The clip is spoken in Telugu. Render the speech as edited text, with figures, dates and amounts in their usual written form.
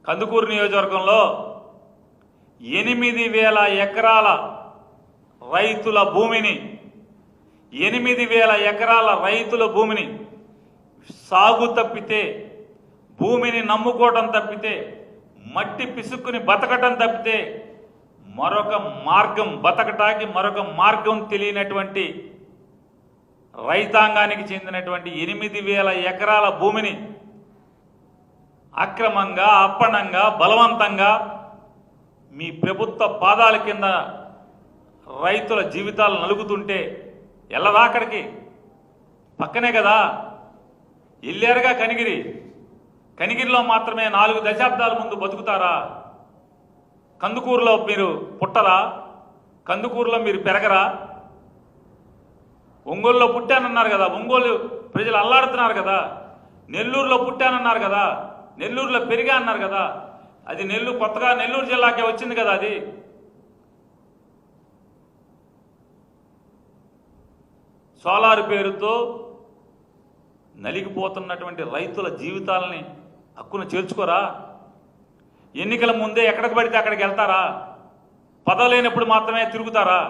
కందుకూరు నియోజకవర్గంలో 8,000 ఎకరాల రైతుల భూమిని 8,000 ఎకరాల రైతుల భూమిని సాగు తప్పితే, భూమిని నమ్ముకోవడం తప్పితే, మట్టి పిసుక్కుని బతకటం తప్పితే మరొక మార్గం, బతకటానికి మరొక మార్గం తెలియనటువంటి రైతాంగానికి చెందినటువంటి 8,000 ఎకరాల భూమిని అక్రమంగా, అప్పనంగా, బలవంతంగా మీ ప్రభుత్వ పాదాల కింద రైతుల జీవితాలు నలుగుతుంటే ఎల్లదా అక్కడికి? పక్కనే కదా, ఇల్లేరుగా కనిగిరి. కనిగిరిలో మాత్రమే 4 దశాబ్దాల ముందు బతుకుతారా? కందుకూరులో మీరు పుట్టరా? కందుకూరులో మీరు పెరగరా? ఒంగోలులో పుట్టానన్నారు కదా, ఒంగోలు ప్రజలు అల్లాడుతున్నారు కదా. నెల్లూరులో పుట్టానన్నారు కదా, నెల్లూరులో పెరిగా అన్నారు కదా. అది కొత్తగా నెల్లూరు జిల్లాకే వచ్చింది కదా. అది సోలార్ పేరుతో నలిగిపోతున్నటువంటి రైతుల జీవితాలని హక్కును చేర్చుకోరా? ఎన్నికల ముందే ఎక్కడికి పడితే అక్కడికి వెళ్తారా? పదవి లేనప్పుడు మాత్రమే తిరుగుతారా?